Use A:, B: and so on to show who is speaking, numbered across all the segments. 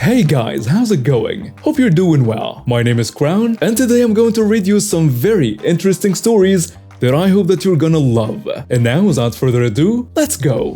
A: Hey guys, how's it going? Hope you're doing well. My name is Crown, and today I'm going to read you some very interesting stories that I hope that you're gonna love. And now, without further ado, let's go!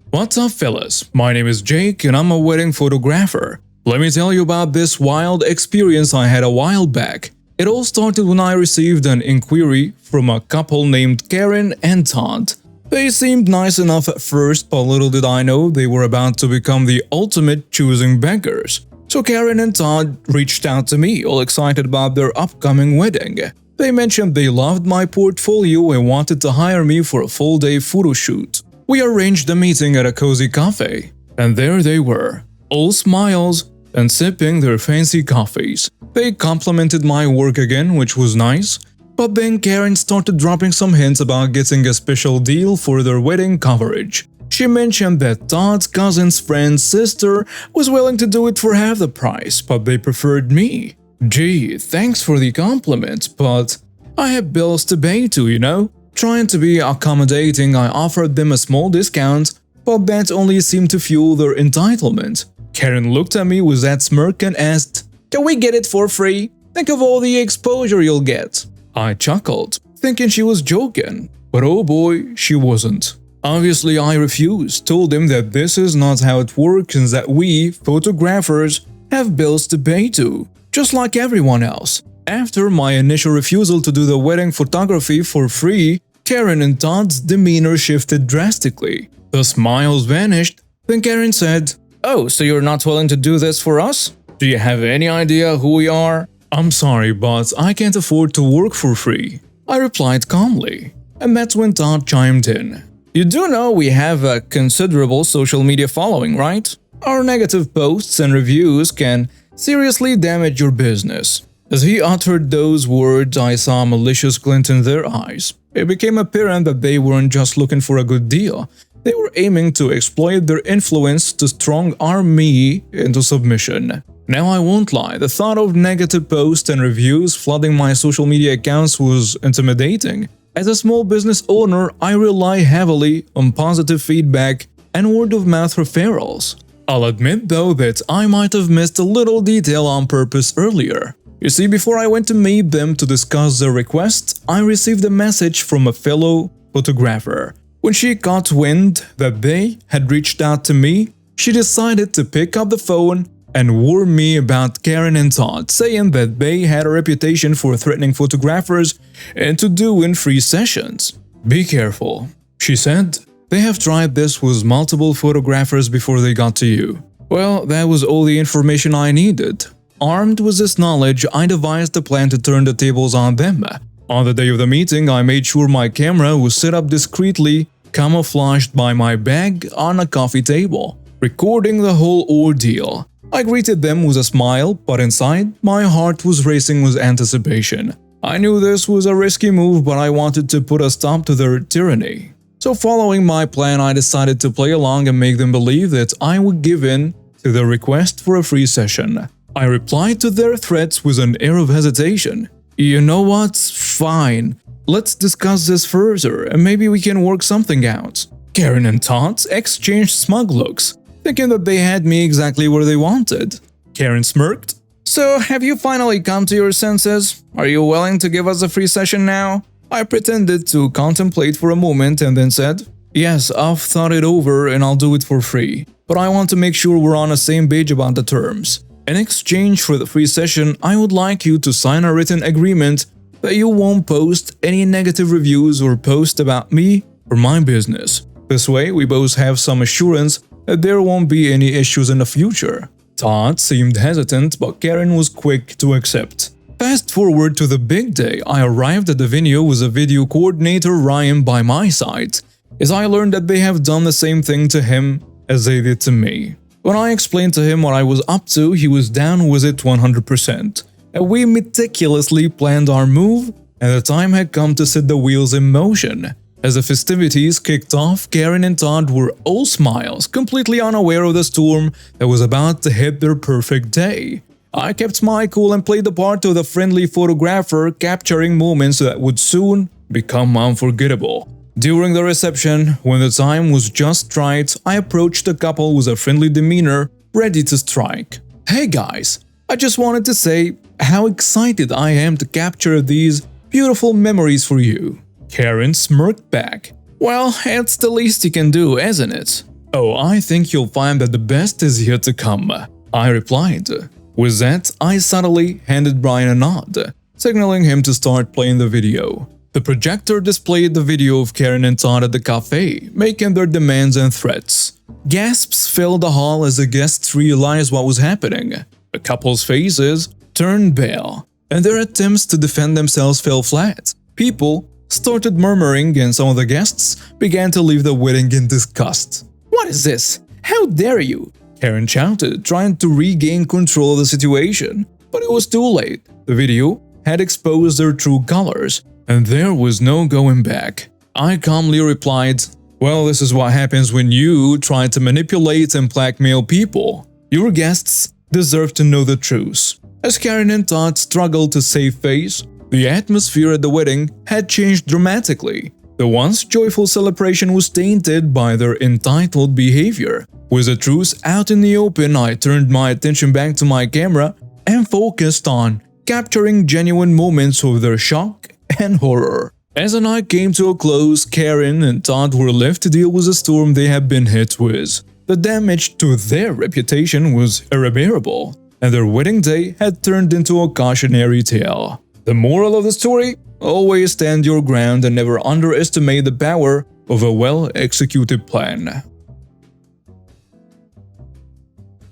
A: What's up, fellas? My name is Jake, and I'm a wedding photographer. Let me tell you about this wild experience I had a while back. It all started when I received an inquiry from a couple named Karen and Todd. They seemed nice enough at first, but little did I know they were about to become the ultimate choosing beggars. So Karen and Todd reached out to me, all excited about their upcoming wedding. They mentioned they loved my portfolio and wanted to hire me for a full-day photo shoot. We arranged a meeting at a cozy cafe, and there they were, all smiles and sipping their fancy coffees. They complimented my work again, which was nice. But then Karen started dropping some hints about getting a special deal for their wedding coverage. She mentioned that Todd's cousin's friend's sister was willing to do it for half the price, but they preferred me. Gee, thanks for the compliment, but I have bills to pay too, you know? Trying to be accommodating, I offered them a small discount, but that only seemed to fuel their entitlement. Karen looked at me with that smirk and asked, "Can we get it for free? Think of all the exposure you'll get." I chuckled, thinking she was joking, but oh boy, she wasn't. Obviously, I refused, told him that this is not how it works and that we, photographers, have bills to pay to, just like everyone else. After my initial refusal to do the wedding photography for free, Karen and Todd's demeanor shifted drastically. The smiles vanished, then Karen said, "Oh, so you're not willing to do this for us? Do you have any idea who we are?" "I'm sorry, but I can't afford to work for free," I replied calmly. And that's when Todd chimed in. "You do know we have a considerable social media following, right? Our negative posts and reviews can seriously damage your business." As he uttered those words, I saw a malicious glint in their eyes. It became apparent that they weren't just looking for a good deal. They were aiming to exploit their influence to strong-arm me into submission. Now I won't lie, the thought of negative posts and reviews flooding my social media accounts was intimidating. As a small business owner, I rely heavily on positive feedback and word-of-mouth referrals. I'll admit though that I might have missed a little detail on purpose earlier. You see, before I went to meet them to discuss their request, I received a message from a fellow photographer. When she caught wind that they had reached out to me, she decided to pick up the phone and warn me about Karen and Todd, saying that they had a reputation for threatening photographers into doing free sessions. "Be careful," she said. "They have tried this with multiple photographers before they got to you." Well, that was all the information I needed. Armed with this knowledge, I devised a plan to turn the tables on them. On the day of the meeting, I made sure my camera was set up discreetly, camouflaged by my bag on a coffee table, recording the whole ordeal. I greeted them with a smile, but inside, my heart was racing with anticipation. I knew this was a risky move, but I wanted to put a stop to their tyranny. So following my plan, I decided to play along and make them believe that I would give in to their request for a free session. I replied to their threats with an air of hesitation. "You know what? Fine. Let's discuss this further, and maybe we can work something out." Karen and Todd exchanged smug looks, thinking that they had me exactly where they wanted. Karen smirked. "So, have you finally come to your senses? Are you willing to give us a free session now?" I pretended to contemplate for a moment and then said, "Yes, I've thought it over and I'll do it for free, but I want to make sure we're on the same page about the terms. In exchange for the free session, I would like you to sign a written agreement that you won't post any negative reviews or post about me or my business. This way, we both have some assurance that there won't be any issues in the future." Todd seemed hesitant, but Karen was quick to accept. Fast forward to the big day, I arrived at the venue with a video coordinator Ryan by my side, as I learned that they have done the same thing to him as they did to me. When I explained to him what I was up to, he was down with it 100%, and we meticulously planned our move, and the time had come to set the wheels in motion. As the festivities kicked off, Karen and Todd were all smiles, completely unaware of the storm that was about to hit their perfect day. I kept my cool and played the part of the friendly photographer, capturing moments that would soon become unforgettable. During the reception, when the time was just right, I approached the couple with a friendly demeanor, ready to strike. "Hey guys, I just wanted to say how excited I am to capture these beautiful memories for you." Karen smirked back. "Well, it's the least you can do, isn't it?" "Oh, I think you'll find that the best is yet to come," I replied. With that, I subtly handed Brian a nod, signaling him to start playing the video. The projector displayed the video of Karen and Todd at the cafe, making their demands and threats. Gasps filled the hall as the guests realized what was happening. The couple's faces turned pale, and their attempts to defend themselves fell flat. People started murmuring, and some of the guests began to leave the wedding in disgust. "What is this? How dare you?" Karen shouted, trying to regain control of the situation. But it was too late. The video had exposed their true colors, and there was no going back. I calmly replied, "Well, this is what happens when you try to manipulate and blackmail people. Your guests deserve to know the truth." As Karen and Todd struggled to save face, the atmosphere at the wedding had changed dramatically. The once joyful celebration was tainted by their entitled behavior. With the truth out in the open, I turned my attention back to my camera and focused on capturing genuine moments of their shock and horror. As the night came to a close, Karen and Todd were left to deal with the storm they had been hit with. The damage to their reputation was irreparable, and their wedding day had turned into a cautionary tale. The moral of the story? Always stand your ground and never underestimate the power of a well-executed plan.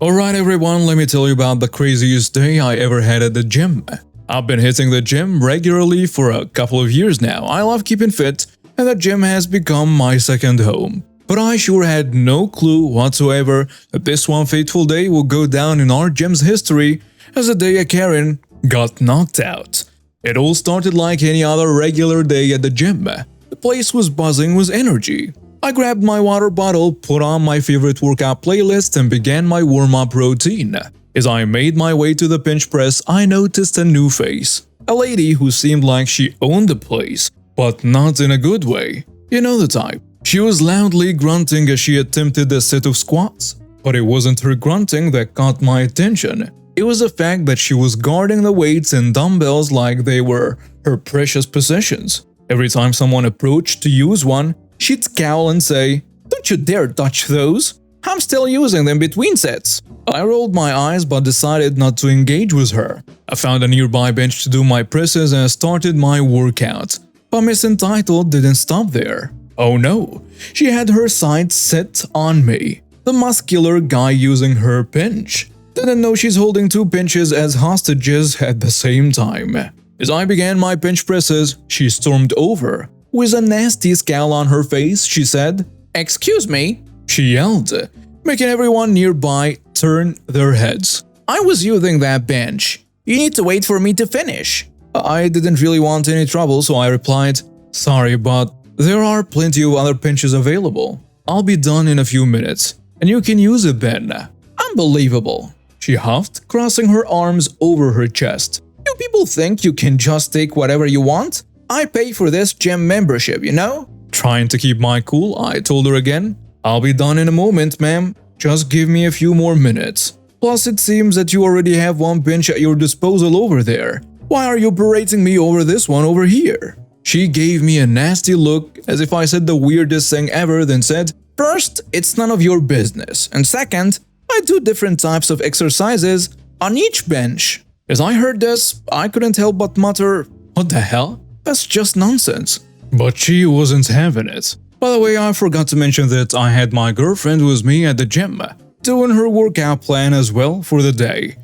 A: Alright everyone, let me tell you about the craziest day I ever had at the gym. I've been hitting the gym regularly for a couple of years now. I love keeping fit, and the gym has become my second home. But I sure had no clue whatsoever that this one fateful day will go down in our gym's history as the day a Karen got knocked out. It all started like any other regular day at the gym. The place was buzzing with energy. I grabbed my water bottle, put on my favorite workout playlist, and began my warm-up routine. As I made my way to the bench press, I noticed a new face. A lady who seemed like she owned the place, but not in a good way. You know the type. She was loudly grunting as she attempted a set of squats. But it wasn't her grunting that caught my attention. It was the fact that she was guarding the weights and dumbbells like they were her precious possessions. Every time someone approached to use one, she'd scowl and say, "Don't you dare touch those! I'm still using them between sets." I rolled my eyes but decided not to engage with her. I found a nearby bench to do my presses and started my workout. But Miss Entitled didn't stop there. Oh no, she had her sights set on me, the muscular guy using her bench. Didn't know she's holding two benches as hostages at the same time. As I began my bench presses, she stormed over. With a nasty scowl on her face, she said, "Excuse me," she yelled, making everyone nearby turn their heads. "I was using that bench. You need to wait for me to finish." I didn't really want any trouble, so I replied, "Sorry, but there are plenty of other benches available. I'll be done in a few minutes, and you can use it then." "Unbelievable," she huffed, crossing her arms over her chest. "Do people think you can just take whatever you want? I pay for this gym membership, you know?" Trying to keep my cool, I told her again, "I'll be done in a moment, ma'am. Just give me a few more minutes. Plus, it seems that you already have one bench at your disposal over there. Why are you berating me over this one over here?" She gave me a nasty look as if I said the weirdest thing ever, then said, "First, it's none of your business, and second, I do different types of exercises on each bench." As I heard this, I couldn't help but mutter, "What the hell? That's just nonsense." But she wasn't having it. By the way, I forgot to mention that I had my girlfriend with me at the gym, doing her workout plan as well for the day.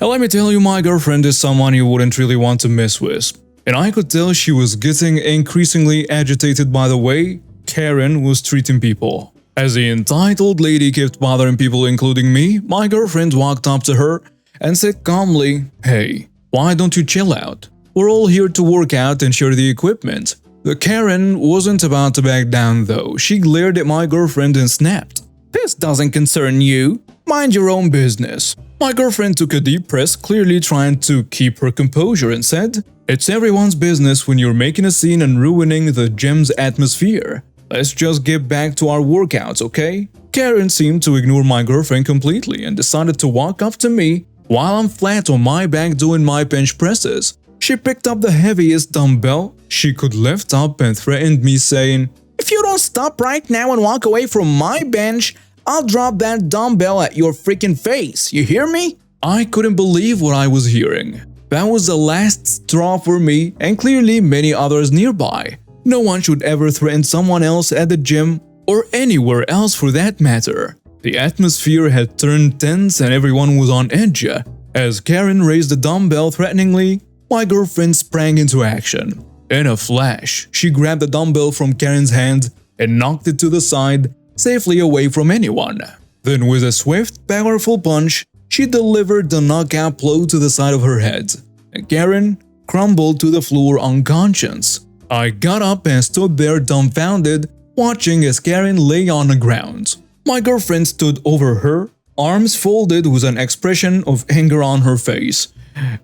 A: And let me tell you, my girlfriend is someone you wouldn't really want to mess with. And I could tell she was getting increasingly agitated by the way Karen was treating people. As the entitled lady kept bothering people including me, my girlfriend walked up to her and said calmly, "Hey, why don't you chill out? We're all here to work out and share the equipment." The Karen wasn't about to back down though. She glared at my girlfriend and snapped, "This doesn't concern you. Mind your own business." My girlfriend took a deep breath, clearly trying to keep her composure, and said, It's everyone's business when you're making a scene and ruining the gym's atmosphere. Let's just get back to our workouts, okay? Karen seemed to ignore my girlfriend completely and decided to walk up to me while I'm flat on my back doing my bench presses. She picked up the heaviest dumbbell she could lift up and threatened me, saying, "If you don't stop right now and walk away from my bench, I'll drop that dumbbell at your freaking face, you hear me?" I couldn't believe what I was hearing. That was the last straw for me and clearly many others nearby. No one should ever threaten someone else at the gym or anywhere else for that matter. The atmosphere had turned tense and everyone was on edge. As Karen raised the dumbbell threateningly, my girlfriend sprang into action. In a flash, she grabbed the dumbbell from Karen's hand and knocked it to the side, safely away from anyone. Then with a swift, powerful punch, she delivered the knockout blow to the side of her head, and Karen crumbled to the floor unconscious. I got up and stood there dumbfounded, watching as Karen lay on the ground. My girlfriend stood over her, arms folded with an expression of anger on her face.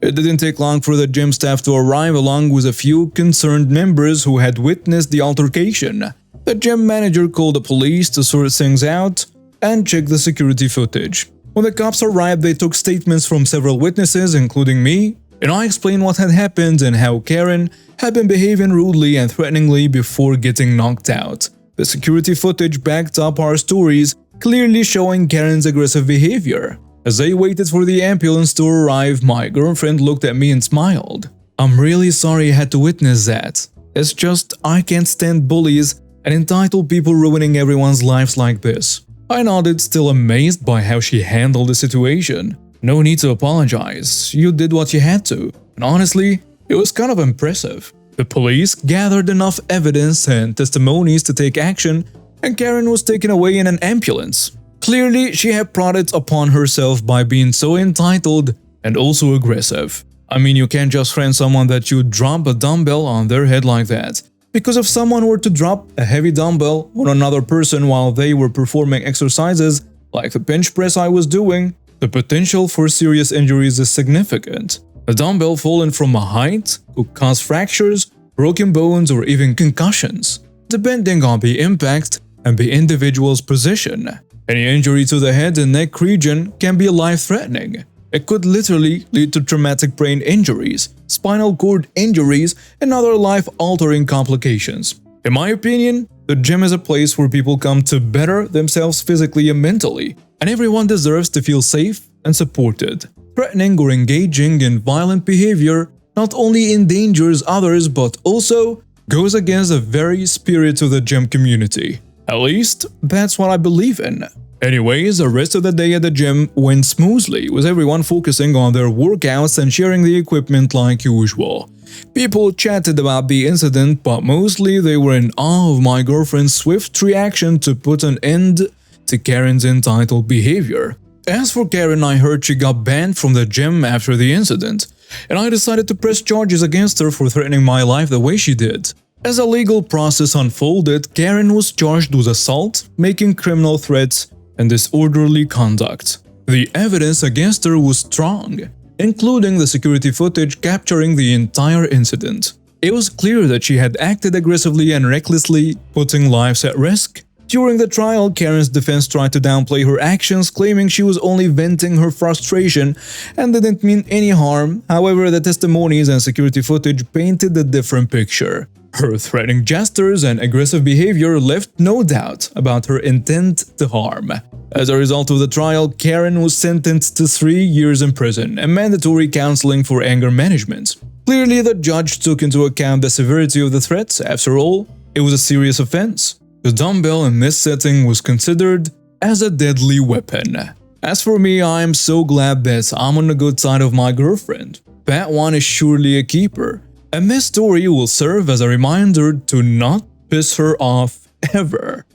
A: It didn't take long for the gym staff to arrive along with a few concerned members who had witnessed the altercation. The gym manager called the police to sort things out and check the security footage. When the cops arrived, they took statements from several witnesses, including me, and I explained what had happened and how Karen had been behaving rudely and threateningly before getting knocked out. The security footage backed up our stories, clearly showing Karen's aggressive behavior. As they waited for the ambulance to arrive, my girlfriend looked at me and smiled. "I'm really sorry I had to witness that. It's just I can't stand bullies and entitled people ruining everyone's lives like this." I nodded, still amazed by how she handled the situation. "No need to apologize. You did what you had to. And honestly, it was kind of impressive." The police gathered enough evidence and testimonies to take action, and Karen was taken away in an ambulance. Clearly, she had brought it upon herself by being so entitled and also aggressive. I mean, you can't just threaten someone that you drop a dumbbell on their head like that. Because if someone were to drop a heavy dumbbell on another person while they were performing exercises like the bench press I was doing, the potential for serious injuries is significant. A dumbbell falling from a height could cause fractures, broken bones, or even concussions, depending on the impact and the individual's position. Any injury to the head and neck region can be life-threatening. It could literally lead to traumatic brain injuries, spinal cord injuries, and other life-altering complications. In my opinion, the gym is a place where people come to better themselves physically and mentally, and everyone deserves to feel safe and supported. Threatening or engaging in violent behavior not only endangers others but also goes against the very spirit of the gym community. At least, that's what I believe in. Anyways, the rest of the day at the gym went smoothly, with everyone focusing on their workouts and sharing the equipment like usual. People chatted about the incident, but mostly they were in awe of my girlfriend's swift reaction to put an end to Karen's entitled behavior. As for Karen, I heard she got banned from the gym after the incident, and I decided to press charges against her for threatening my life the way she did. As the legal process unfolded, Karen was charged with assault, making criminal threats, and disorderly conduct. The evidence against her was strong, including the security footage capturing the entire incident. It was clear that she had acted aggressively and recklessly, putting lives at risk. During the trial, Karen's defense tried to downplay her actions, claiming she was only venting her frustration and didn't mean any harm. However, the testimonies and security footage painted a different picture. Her threatening gestures and aggressive behavior left no doubt about her intent to harm. As a result of the trial, Karen was sentenced to 3 years in prison and mandatory counseling for anger management. Clearly, the judge took into account the severity of the threats. After all, it was a serious offense. The dumbbell in this setting was considered as a deadly weapon. As for me, I am so glad that I'm on the good side of my girlfriend. That one is surely a keeper. And this story will serve as a reminder to not piss her off ever.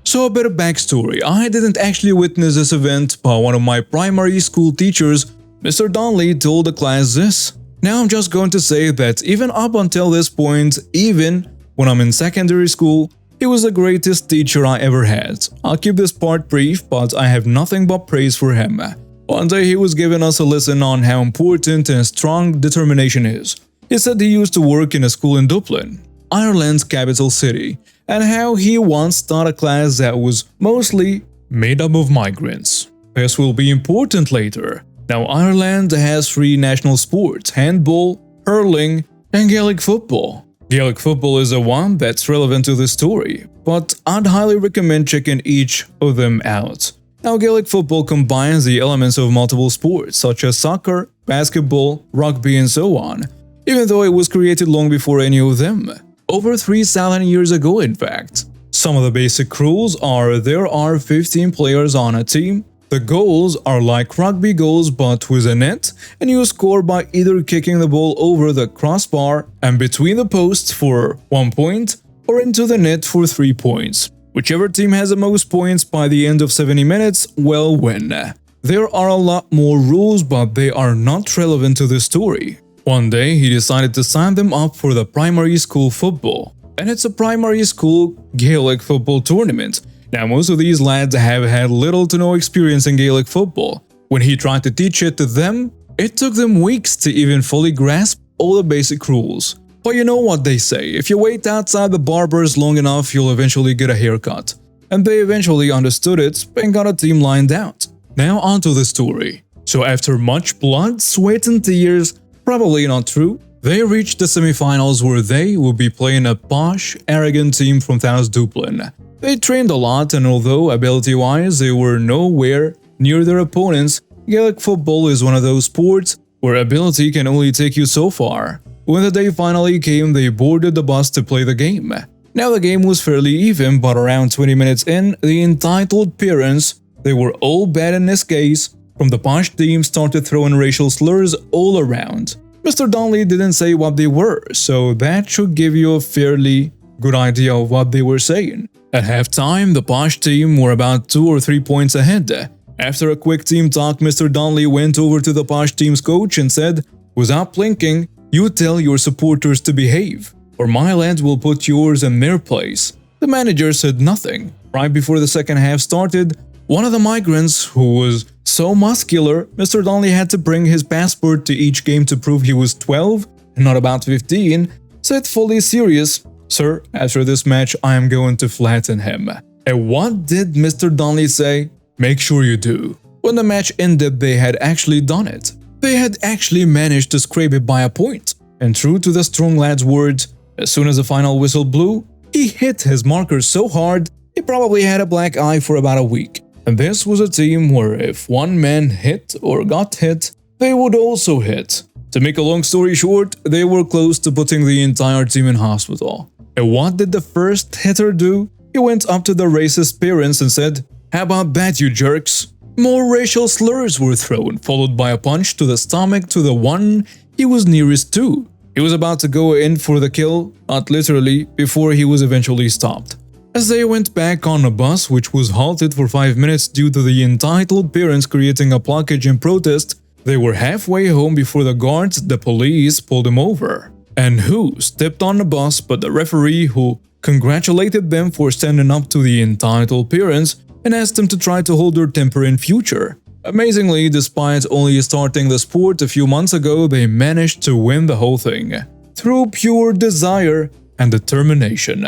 A: So a bit of backstory. I didn't actually witness this event, but one of my primary school teachers, Mr. Donnelly, told the class this. Now I'm just going to say that even up until this point, even when I'm in secondary school, he was the greatest teacher I ever had. I'll keep this part brief, but I have nothing but praise for him. One day he was giving us a lesson on how important and strong determination is. He said he used to work in a school in Dublin, Ireland's capital city, and how he once taught a class that was mostly made up of migrants. This will be important later. Now Ireland has 3 national sports: handball, hurling, and Gaelic football. Gaelic football is the one that's relevant to the story, but I'd highly recommend checking each of them out. Now Gaelic football combines the elements of multiple sports such as soccer, basketball, rugby, and so on, even though it was created long before any of them. Over 3,000 years ago, in fact. Some of the basic rules are there are 15 players on a team. The goals are like rugby goals but with a net, and you score by either kicking the ball over the crossbar and between the posts for 1 point or into the net for 3 points. Whichever team has the most points by the end of 70 minutes will win. There are a lot more rules, but they are not relevant to the story. One day, he decided to sign them up for the primary school football, and it's a primary school Gaelic football tournament. Now, most of these lads have had little to no experience in Gaelic football. When he tried to teach it to them, it took them weeks to even fully grasp all the basic rules. But you know what they say, if you wait outside the barber's long enough, you'll eventually get a haircut. And they eventually understood it and got a team lined out. Now onto the story. So after much blood, sweat and tears, probably not true, they reached the semifinals where they would be playing a posh, arrogant team from South Dublin. They trained a lot, and although ability-wise they were nowhere near their opponents, Gaelic football is one of those sports where ability can only take you so far. When the day finally came, they boarded the bus to play the game. Now the game was fairly even, but around 20 minutes in, the entitled parents, they were all bad in this case, from the posh team started throwing racial slurs all around. Mr. Donnelly didn't say what they were, so that should give you a fairly good idea of what they were saying. At halftime, the posh team were about 2 or 3 points ahead. After a quick team talk, Mr. Donnelly went over to the posh team's coach and said, "Without blinking, you tell your supporters to behave, or my lads will put yours in their place." The manager said nothing. Right before the second half started, one of the migrants, who was so muscular, Mr. Donnelly had to bring his passport to each game to prove he was 12 and not about 15, said fully serious, "Sir, after this match I am going to flatten him." And what did Mr. Donnelly say? Make sure you do. When the match ended, they had actually done it. They had actually managed to scrape it by a point. And true to the strong lad's words, as soon as the final whistle blew, he hit his marker so hard he probably had a black eye for about a week. And this was a team where if one man hit or got hit, they would also hit. To make a long story short, they were close to putting the entire team in hospital. And what did the first hitter do? He went up to the racist parents and said, "How about that, you jerks?" More racial slurs were thrown, followed by a punch to the stomach to the one he was nearest to. He was about to go in for the kill, not literally, before he was eventually stopped. As they went back on a bus, which was halted for 5 minutes due to the entitled parents creating a blockage in protest, they were halfway home before the guards, the police, pulled them over. And who stepped on the bus but the referee, who congratulated them for standing up to the entitled parents and asked them to try to hold their temper in future. Amazingly, despite only starting the sport a few months ago, they managed to win the whole thing through pure desire and determination.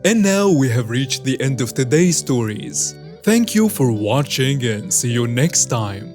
A: And now we have reached the end of today's stories. Thank you for watching and see you next time.